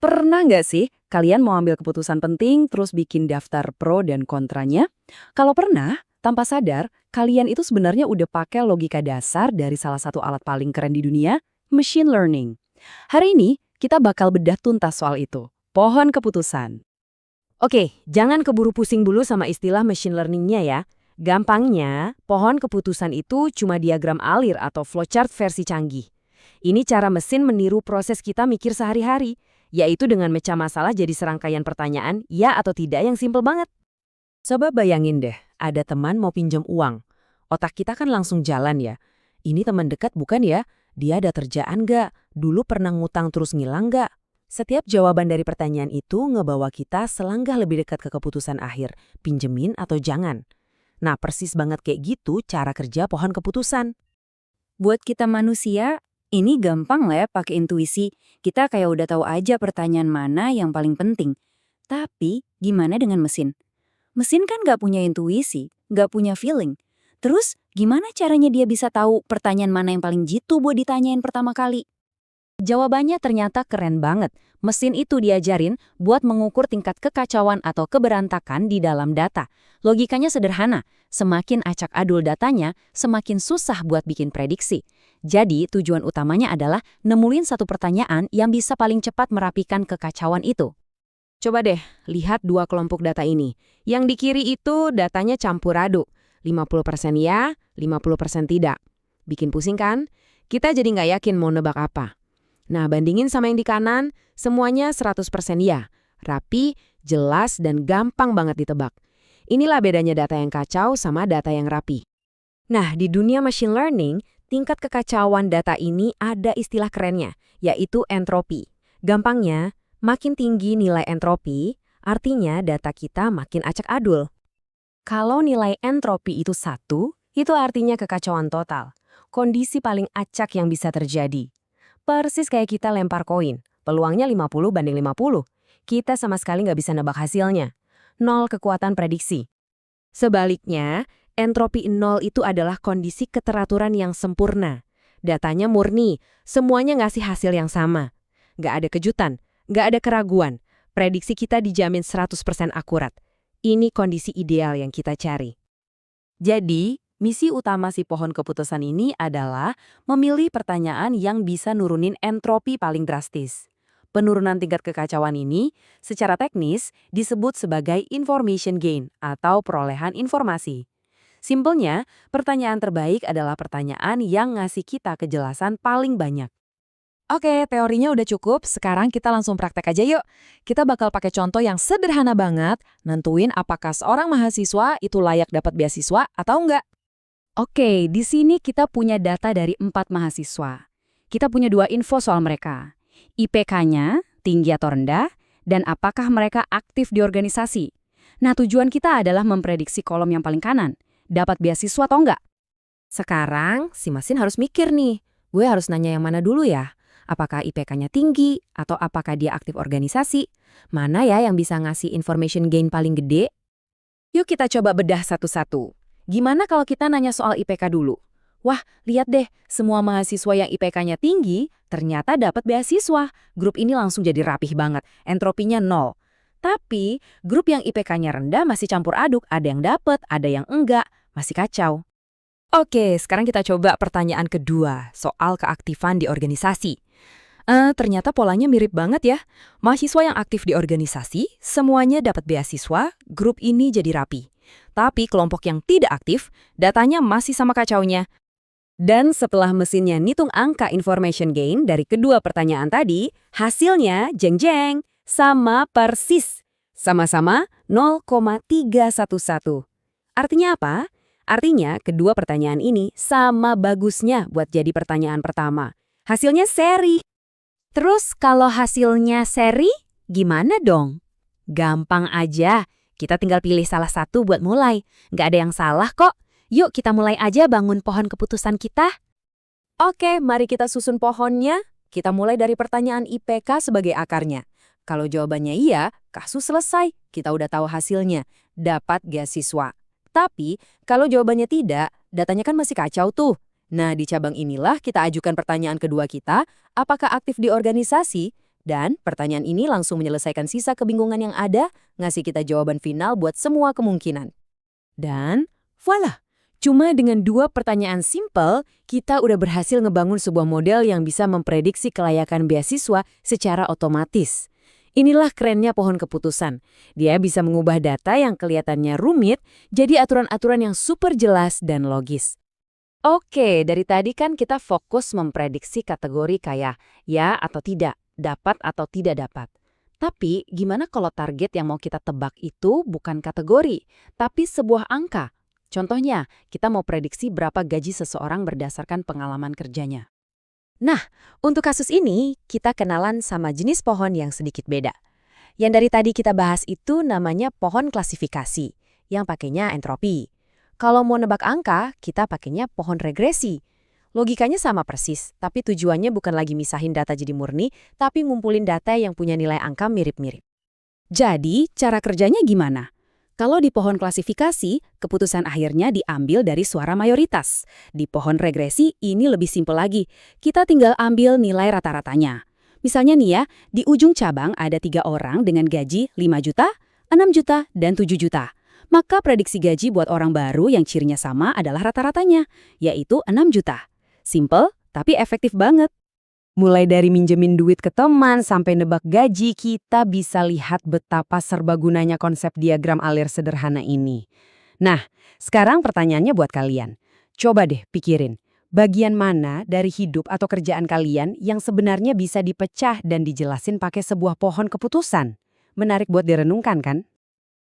Pernah nggak sih kalian mau ambil keputusan penting terus bikin daftar pro dan kontranya? Kalau pernah, tanpa sadar, kalian itu sebenarnya udah pakai logika dasar dari salah satu alat paling keren di dunia, machine learning. Hari ini, kita bakal bedah tuntas soal itu. Pohon keputusan. Oke, jangan keburu pusing dulu sama istilah machine learning-nya ya. Gampangnya, pohon keputusan itu cuma diagram alir atau flowchart versi canggih. Ini cara mesin meniru proses kita mikir sehari-hari, yaitu dengan mecah masalah jadi serangkaian pertanyaan, ya atau tidak yang simple banget. Coba bayangin deh, ada teman mau pinjam uang. Otak kita kan langsung jalan ya. Ini teman dekat bukan ya? Dia ada kerjaan nggak? Dulu pernah ngutang terus ngilang nggak? Setiap jawaban dari pertanyaan itu ngebawa kita selangkah lebih dekat ke keputusan akhir, pinjemin atau jangan. Nah, persis banget kayak gitu cara kerja pohon keputusan. Buat kita manusia, ini gampang lah ya pakai intuisi. Kita kayak udah tahu aja pertanyaan mana yang paling penting. Tapi, gimana dengan mesin? Mesin kan nggak punya intuisi, nggak punya feeling. Terus, gimana caranya dia bisa tahu pertanyaan mana yang paling jitu buat ditanyain pertama kali? Jawabannya ternyata keren banget. Mesin itu diajarin buat mengukur tingkat kekacauan atau keberantakan di dalam data. Logikanya sederhana, semakin acak adul datanya, semakin susah buat bikin prediksi. Jadi tujuan utamanya adalah nemuin satu pertanyaan yang bisa paling cepat merapikan kekacauan itu. Coba deh, lihat dua kelompok data ini. Yang di kiri itu datanya campur aduk. 50% ya, 50% tidak. Bikin pusing kan? Kita jadi nggak yakin mau nebak apa. Nah, bandingin sama yang di kanan, semuanya 100% ya. Rapi, jelas, dan gampang banget ditebak. Inilah bedanya data yang kacau sama data yang rapi. Nah, di dunia machine learning, tingkat kekacauan data ini ada istilah kerennya, yaitu entropi. Gampangnya, makin tinggi nilai entropi, artinya data kita makin acak adul. Kalau nilai entropi itu 1, itu artinya kekacauan total. Kondisi paling acak yang bisa terjadi. Persis kayak kita lempar koin, peluangnya 50-50. Kita sama sekali nggak bisa nebak hasilnya. 0 kekuatan prediksi. Sebaliknya, entropi 0 itu adalah kondisi keteraturan yang sempurna. Datanya murni, semuanya ngasih hasil yang sama. Nggak ada kejutan, nggak ada keraguan. Prediksi kita dijamin 100% akurat. Ini kondisi ideal yang kita cari. Jadi, misi utama si pohon keputusan ini adalah memilih pertanyaan yang bisa nurunin entropi paling drastis. Penurunan tingkat kekacauan ini secara teknis disebut sebagai information gain atau perolehan informasi. Simpelnya, pertanyaan terbaik adalah pertanyaan yang ngasih kita kejelasan paling banyak. Oke, teorinya udah cukup, sekarang kita langsung praktek aja yuk. Kita bakal pakai contoh yang sederhana banget, nentuin apakah seorang mahasiswa itu layak dapat beasiswa atau enggak. Oke, di sini kita punya data dari 4 mahasiswa. Kita punya 2 info soal mereka. IPK-nya, tinggi atau rendah, dan apakah mereka aktif di organisasi. Nah, tujuan kita adalah memprediksi kolom yang paling kanan. Dapat beasiswa atau enggak? Sekarang, si mesin harus mikir nih, gue harus nanya yang mana dulu ya? Apakah IPK-nya tinggi, atau apakah dia aktif organisasi? Mana ya yang bisa ngasih information gain paling gede? Yuk kita coba bedah satu-satu. Gimana kalau kita nanya soal IPK dulu? Wah, lihat deh, semua mahasiswa yang IPK-nya tinggi ternyata dapat beasiswa. Grup ini langsung jadi rapih banget, entropinya 0. Tapi, grup yang IPK-nya rendah masih campur aduk, ada yang dapat, ada yang enggak, masih kacau. Oke, sekarang kita coba pertanyaan kedua, soal keaktifan di organisasi. Ternyata polanya mirip banget ya. Mahasiswa yang aktif di organisasi, semuanya dapat beasiswa, grup ini jadi rapi. Tapi kelompok yang tidak aktif, datanya masih sama kacaunya. Dan setelah mesinnya ngitung angka information gain dari kedua pertanyaan tadi, hasilnya jeng-jeng, sama persis. Sama-sama 0,311. Artinya apa? Artinya kedua pertanyaan ini sama bagusnya buat jadi pertanyaan pertama. Hasilnya seri. Terus kalau hasilnya seri, gimana dong? Gampang aja, kita tinggal pilih salah satu buat mulai. Nggak ada yang salah kok. Yuk kita mulai aja bangun pohon keputusan kita. Oke, mari kita susun pohonnya. Kita mulai dari pertanyaan IPK sebagai akarnya. Kalau jawabannya iya, kasus selesai. Kita udah tahu hasilnya, dapat beasiswa. Tapi, kalau jawabannya tidak, datanya kan masih kacau tuh. Nah, di cabang inilah kita ajukan pertanyaan kedua kita, apakah aktif di organisasi? Dan pertanyaan ini langsung menyelesaikan sisa kebingungan yang ada, ngasih kita jawaban final buat semua kemungkinan. Dan voila, cuma dengan 2 pertanyaan simpel, kita udah berhasil ngebangun sebuah model yang bisa memprediksi kelayakan beasiswa secara otomatis. Inilah kerennya pohon keputusan. Dia bisa mengubah data yang kelihatannya rumit jadi aturan-aturan yang super jelas dan logis. Oke, dari tadi kan kita fokus memprediksi kategori kayak ya atau tidak, dapat atau tidak dapat. Tapi gimana kalau target yang mau kita tebak itu bukan kategori, tapi sebuah angka? Contohnya, kita mau prediksi berapa gaji seseorang berdasarkan pengalaman kerjanya. Nah, untuk kasus ini, kita kenalan sama jenis pohon yang sedikit beda. Yang dari tadi kita bahas itu namanya pohon klasifikasi, yang pakainya entropi. Kalau mau nebak angka, kita pakainya pohon regresi. Logikanya sama persis, tapi tujuannya bukan lagi misahin data jadi murni, tapi ngumpulin data yang punya nilai angka mirip-mirip. Jadi, cara kerjanya gimana? Kalau di pohon klasifikasi, keputusan akhirnya diambil dari suara mayoritas. Di pohon regresi, ini lebih simpel lagi. Kita tinggal ambil nilai rata-ratanya. Misalnya nih ya, di ujung cabang ada 3 orang dengan gaji 5 juta, 6 juta, dan 7 juta. Maka prediksi gaji buat orang baru yang cirinya sama adalah rata-ratanya, yaitu 6 juta. Simple, tapi efektif banget. Mulai dari minjemin duit ke teman sampai nebak gaji, kita bisa lihat betapa serbagunanya konsep diagram alir sederhana ini. Nah, sekarang pertanyaannya buat kalian. Coba deh pikirin, bagian mana dari hidup atau kerjaan kalian yang sebenarnya bisa dipecah dan dijelasin pakai sebuah pohon keputusan? Menarik buat direnungkan kan?